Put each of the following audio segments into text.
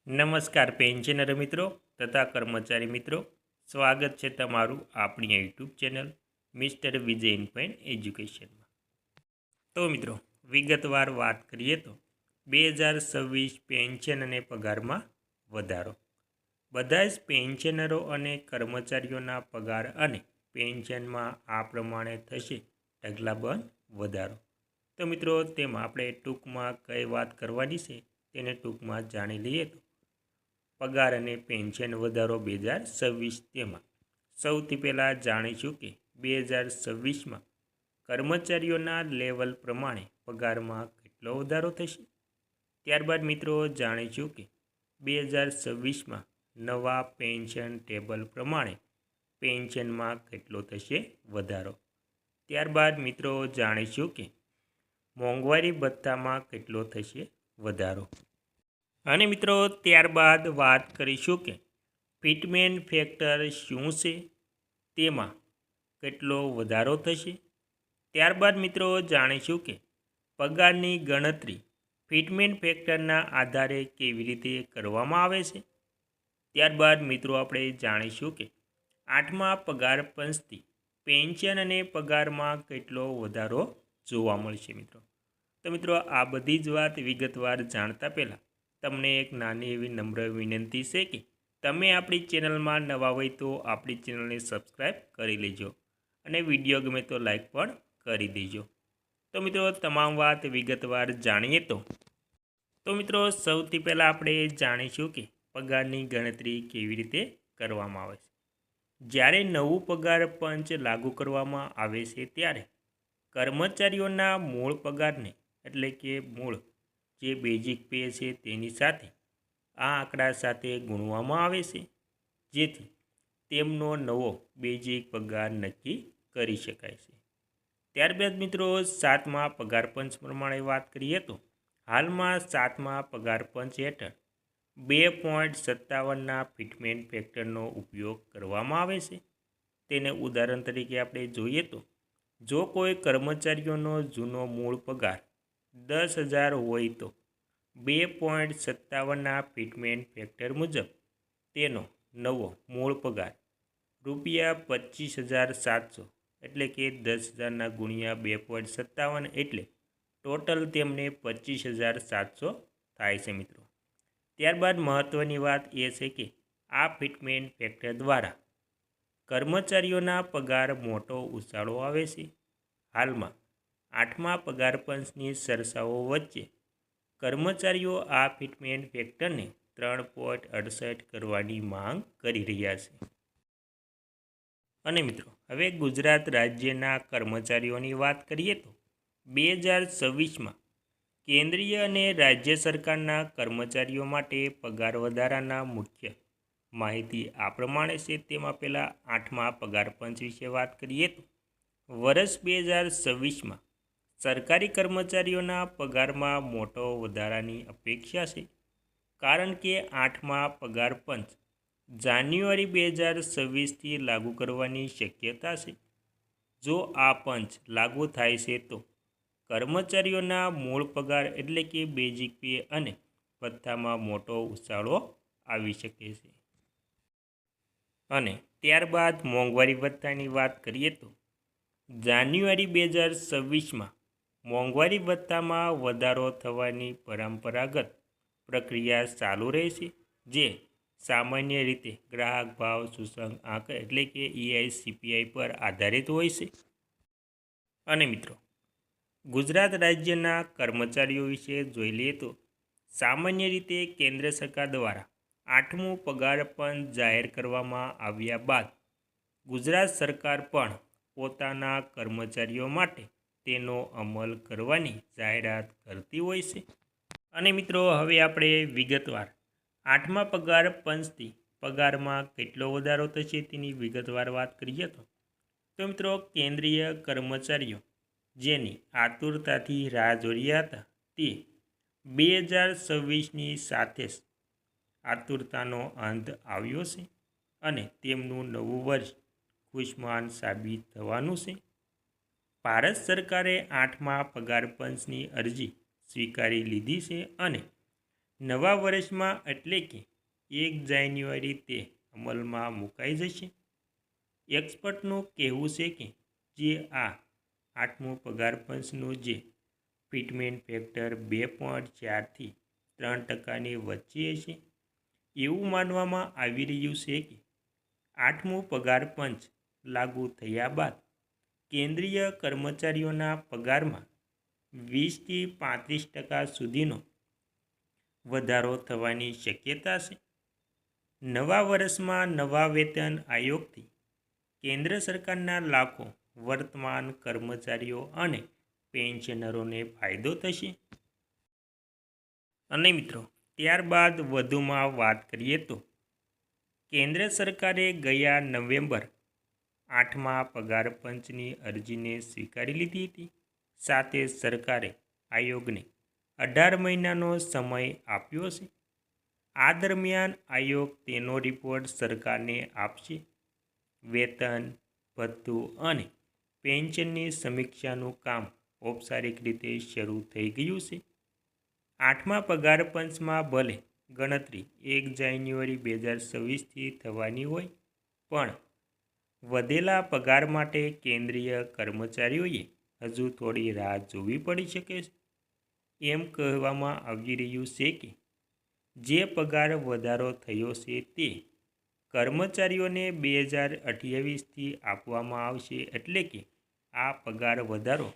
નમસ્કાર પેન્શનર મિત્રો તથા કર્મચારી મિત્રો, સ્વાગત છે તમારું આપણી યુટ્યુબ ચેનલ મિસ્ટર વિજય ઇનફાઇન એજ્યુકેશનમાં। તો મિત્રો વિગતવાર વાત કરીએ તો 2026 પેન્શન અને પગારમાં વધારો। બધા જ પેન્શનરો અને કર્મચારીઓના પગાર અને પેન્શનમાં આ પ્રમાણે થશે ઢગલાબંધ વધારો। તો મિત્રો તેમાં આપણે ટૂંકમાં કઈ વાત કરવાની છે તેને ટૂંકમાં જાણી લઈએ તો પગાર અને પેન્શન વધારો 2026 તેમાં સૌથી પહેલાં જાણીશું કે 2026માં કર્મચારીઓના લેવલ પ્રમાણે પગારમાં કેટલો વધારો થશે। ત્યારબાદ મિત્રો જાણીશું કે 2026માં નવા પેન્શન ટેબલ પ્રમાણે પેન્શનમાં કેટલો થશે વધારો। ત્યારબાદ મિત્રો જાણીશું કે મોંઘવારી ભથ્થામાં કેટલો થશે વધારો। અને મિત્રો ત્યારબાદ વાત કરીશું કે ફિટમેન્ટ ફેક્ટર શું છે, તેમાં કેટલો વધારો થશે। ત્યારબાદ મિત્રો જાણીશું કે પગારની ગણતરી ફિટમેન્ટ ફેક્ટરના આધારે કેવી રીતે કરવામાં આવે છે। ત્યારબાદ મિત્રો આપણે જાણીશું કે 8મા પગાર પંચથી પેન્શન અને પગારમાં કેટલો વધારો જોવા મળશે મિત્રો। તો મિત્રો આ બધી જ વાત વિગતવાર જાણતા પહેલાં તમને એક નાની એવી નમ્ર વિનંતી છે કે તમે આપણી ચેનલમાં નવા હોય તો આપણી ચેનલને સબસ્ક્રાઈબ કરી લેજો અને વિડીયો ગમે તો લાઈક પણ કરી દેજો। તો મિત્રો તમામ વાત વિગતવાર જાણીએ તો મિત્રો સૌથી પહેલાં આપણે જાણીશું કે પગારની ગણતરી કેવી રીતે કરવામાં આવે છે। જ્યારે નવું પગાર પંચ લાગુ કરવામાં આવે છે ત્યારે કર્મચારીઓના મૂળ પગારને એટલે કે મૂળ જે બેઝિક પે છે તેની સાથે આ આંકડા સાથે ગુણવામાં આવે છે, જેથી તેમનો નવો બેઝિક પગાર નક્કી કરી શકાય છે। ત્યારબાદ મિત્રો 7મા પગાર પંચ પ્રમાણે વાત કરીએ તો હાલમાં 7મા પગાર પંચ હેઠળ 2.57ના ફિટમેન્ટ ફેક્ટરનો ઉપયોગ કરવામાં આવે છે। તેને ઉદાહરણ તરીકે આપણે જોઈએ તો જો કોઈ કર્મચારીઓનો જૂનો મૂળ પગાર 10,000 હોય તો 2.57ના ફિટમેન્ટ ફેક્ટર મુજબ તેનો નવો મૂળ પગાર ₹25,700 એટલે કે 10,000 ગુણ્યા 2.57 એટલે ટોટલ તેમને 25,700 થાય છે મિત્રો। ત્યારબાદ મહત્ત્વની વાત એ છે કે આ ફિટમેન્ટ ફેક્ટર દ્વારા કર્મચારીઓના પગાર મોટો ઉછાળો આવે છે। હાલમાં 8મા પગાર પંચની ચર્ચાઓ વચ્ચે કર્મચારીઓ આ ફિટમેન્ટ ફેક્ટરને 3.68 કરવાની માંગ કરી રહ્યા છે। અને મિત્રો હવે ગુજરાત રાજ્યના કર્મચારીઓની વાત કરીએ તો 2026માં કેન્દ્રીય અને રાજ્ય સરકારના કર્મચારીઓ માટે પગાર વધારાના મુખ્ય માહિતી આ પ્રમાણે છે। તેમાં પહેલાં 8મા પગાર પંચ વિશે વાત કરીએ તો વર્ષ 2026માં સરકારી કર્મચારીઓના પગારમાં મોટો વધારાની અપેક્ષા છે, કારણ કે 8મા પગાર પંચ જાન્યુઆરી 2026થી લાગુ કરવાની શક્યતા છે। જો આ પંચ લાગુ થાય છે તો કર્મચારીઓના મૂળ પગાર એટલે કે બેઝિક પે અને ભથ્થામાં મોટો ઉછાળો આવી શકે છે। અને ત્યારબાદ મોંઘવારી ભથ્થાની વાત કરીએ તો જાન્યુઆરી 2026માં મોંઘવારી ભથ્થામાં વધારો થવાની પરંપરાગત પ્રક્રિયા ચાલુ રહેશે, જે સામાન્ય રીતે ગ્રાહક ભાવ સૂચકાંક આંક એટલે કે EICPI પર આધારિત હોય છે। અને મિત્રો ગુજરાત રાજ્યના કર્મચારીઓ વિશે જોઈ લઈએ તો સામાન્ય રીતે કેન્દ્ર સરકાર દ્વારા 8મું પગાર પંચ જાહેર કરવામાં આવ્યા બાદ ગુજરાત સરકાર પણ પોતાના કર્મચારીઓ માટે તેનો અમલ કરવાની જાહેરાત કરતી હોય છે। અને મિત્રો હવે આપણે વિગતવાર 8મા પગાર પંચથી પગારમાં કેટલો વધારો થશે તેની વિગતવાર વાત કરીએ તો મિત્રો કેન્દ્રીય કર્મચારીઓ જેની આતુરતાથી રાહ જોઈ રહ્યા હતા તે 2026ની સાથે જ આતુરતાનો અંત આવ્યો છે અને તેમનું નવું વર્ષ ખુશમાન સાબિત થવાનું છે। ભારત સરકારે 8મા પગાર પંચની અરજી સ્વીકારી લીધી છે અને નવા વર્ષમાં એટલે કે 1 જાન્યુઆરી તે અમલમાં મુકાઈ જશે. એક્સપર્ટનું કહેવું છે કે જે આ 8મું પગાર પંચનું જે ફિટમેન્ટ ફેક્ટર 2.4 થી 3% વચ્ચે હશે. એવું માનવામાં આવી રહ્યું છે કે 8મું પગાર પંચ લાગુ થયા બાદ કેન્દ્રીય કર્મચારીઓના પગારમાં 20 થી 35% સુધીનો વધારો થવાની શક્યતા છે. નવા વર્ષમાં નવા વેતન આયોગથી કેન્દ્ર સરકારના લાખો વર્તમાન કર્મચારીઓ અને પેન્શનરોને ફાયદો થશે. અને મિત્રો ત્યારબાદ વધુમાં વાત કરીએ તો કેન્દ્ર સરકારે ગયા નવેમ્બર 8મા પગાર પંચની અરજીને સ્વીકારી લીધી હતી. સાથે સરકારે આયોગને 18 મહિનાનો સમય આપ્યો છે. આ દરમિયાન આયોગ તેનો રિપોર્ટ સરકારને આપશે. વેતન, ભથ્થું અને પેન્શનની સમીક્ષાનું કામ ઔપચારિક રીતે શરૂ થઈ ગયું છે. 8મા પગાર પંચમાં ભલે ગણતરી 1 જાન્યુઆરી 2026થી થવાની હોય, પણ વધેલા પગાર માટે કેન્દ્રીય કર્મચારીઓએ હજુ થોડી રાહ જોવી પડી શકે છે. એમ કહેવામાં આવી રહ્યું છે કે જે પગાર વધારો થયો છે તે કર્મચારીઓને 2028થી આપવામાં આવશે. એટલે કે આ પગાર વધારો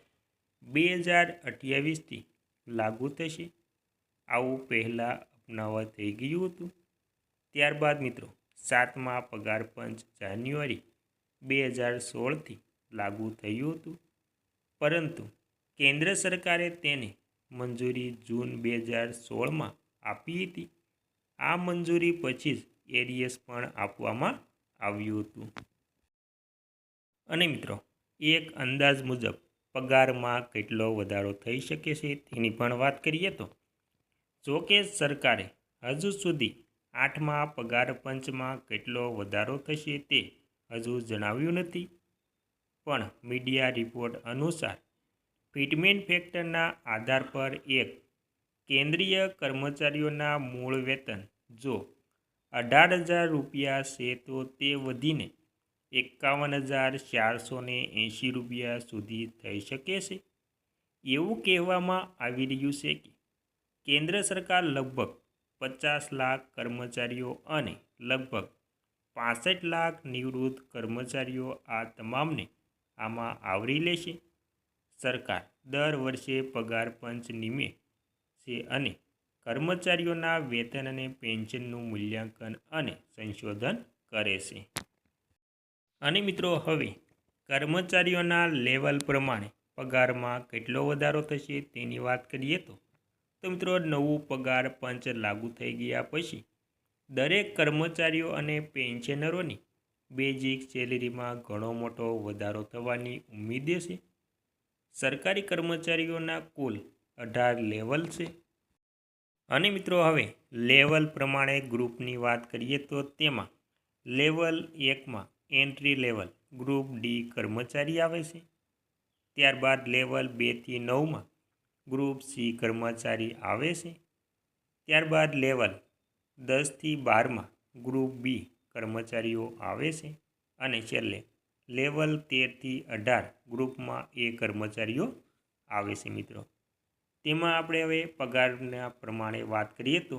2028થી લાગુ થશે. આવું પહેલાં અપનાવવા થઈ ગયું હતું. ત્યારબાદ મિત્રો 7મા પગાર પંચ જાન્યુઆરી 2016થી લાગુ થયું હતું, પરંતુ કેન્દ્ર સરકારે તેને મંજૂરી જૂન 2016માં આપી હતી. આ મંજૂરી પછી જ એરિયસ પણ આપવામાં આવ્યું હતું. અને મિત્રો એક અંદાજ મુજબ પગારમાં કેટલો વધારો થઈ શકે છે તેની પણ વાત કરીએ તો જોકે સરકારે હજુ સુધી 8મા પગાર પંચમાં કેટલો વધારો થશે તે હજુ જણાવ્યું નથી. પણ મીડિયા રિપોર્ટ અનુસાર ફિટમેન્ટ ફેક્ટરના આધાર પર એક કેન્દ્રીય કર્મચારીઓના મૂળ વેતન જો 18,000 રૂપિયા છે તો તે વધીને 51,480 રૂપિયા સુધી થઈ શકે છે. એવું કહેવામાં આવી રહ્યું છે કે કેન્દ્ર સરકાર લગભગ 50 લાખ કર્મચારીઓ અને લગભગ 65 લાખ નિવૃત્ત કર્મચારીઓ આ તમામને આમાં આવરી લેશે. સરકાર દર વર્ષે પગાર પંચ નિમે છે અને કર્મચારીઓના વેતન અને પેન્શનનું મૂલ્યાંકન અને સંશોધન કરે છે. અને મિત્રો હવે કર્મચારીઓના લેવલ પ્રમાણે પગારમાં કેટલો વધારો થશે તેની વાત કરીએ તો મિત્રો નવું પગાર પંચ લાગુ થઈ ગયા પછી દરેક કર્મચારીઓ અને પેન્શનરોની બેઝિક સેલેરીમાં ઘણો મોટો વધારો થવાની ઉમ્મીદ છે. સરકારી કર્મચારીઓના કુલ 18 લેવલ છે. અને મિત્રો હવે લેવલ પ્રમાણે ગ્રુપની વાત કરીએ તો તેમાં લેવલ 1માં એન્ટ્રી લેવલ ગ્રુપ ડી કર્મચારી આવે છે. ત્યારબાદ લેવલ 2 થી 9માં ગ્રુપ સી કર્મચારી આવે છે. ત્યારબાદ લેવલ 10 થી 12માં ગ્રુપ બી કર્મચારીઓ આવે છે. અને છેલ્લે લેવલ 13 થી 18 ગ્રુપમાં એ કર્મચારીઓ આવે છે. મિત્રો તેમાં આપણે હવે પગારના પ્રમાણે વાત કરીએ તો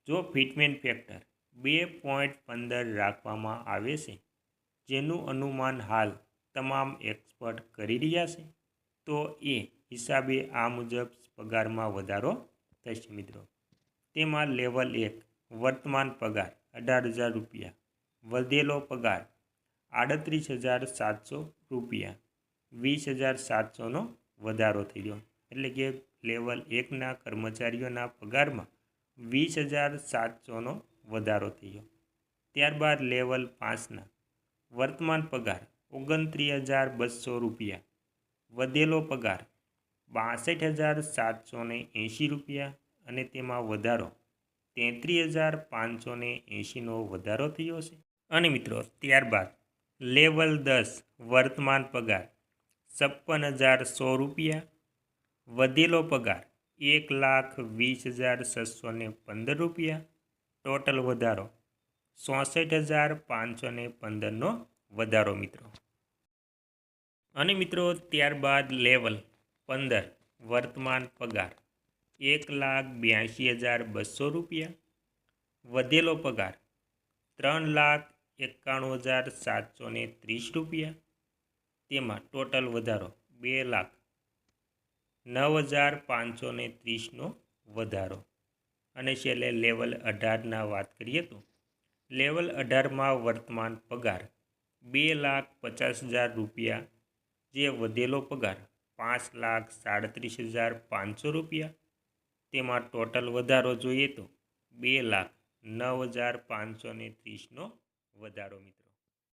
જો ફિટમેન્ટ ફેક્ટર 2.15 રાખવામાં આવે છે, જેનું અનુમાન હાલ તમામ એક્સપર્ટ કરી રહ્યા છે, તો એ હિસાબે આ મુજબ પગારમાં વધારો થશે. મિત્રો તેમાં લેવલ 1 વર્તમાન પગાર 18,000 રૂપિયા, વધેલો પગાર 38,700 રૂપિયા, 20,700નો વધારો થઈ ગયો. એટલે કે લેવલ 1ના કર્મચારીઓના પગારમાં 20,700નો વધારો થઈ ગયો. ત્યારબાદ લેવલ 5ના વર્તમાન પગાર 29,200 રૂપિયા, વધેલો પગાર 62,780 રૂપિયા અને તેમાં વધારો 33,580નો વધારો થયો છે. અને મિત્રો ત્યારબાદ લેવલ 10 વર્તમાન પગાર 56,100 રૂપિયા, વધેલો પગાર 1,20,615 રૂપિયા ટોટલ વધારો 64,515નો વધારો મિત્રો. અને મિત્રો ત્યારબાદ લેવલ 15 વર્તમાન પગાર 1,82,200 રૂપિયા. વધેલો પગાર 3,91,730 રૂપિયા. તેમાં ટોટલ વધારો 2,09,530નો વધારો. અને છેલ્લે લેવલ 18ના વાત કરીએ તો લેવલ 18માં વર્તમાન પગાર 2,50,000 રૂપિયા, જે વધેલો પગાર 5,37,500 રૂપિયા. તેમાં ટોટલ વધારો જોઈએ તો 2,09,530નો વધારો મિત્રો.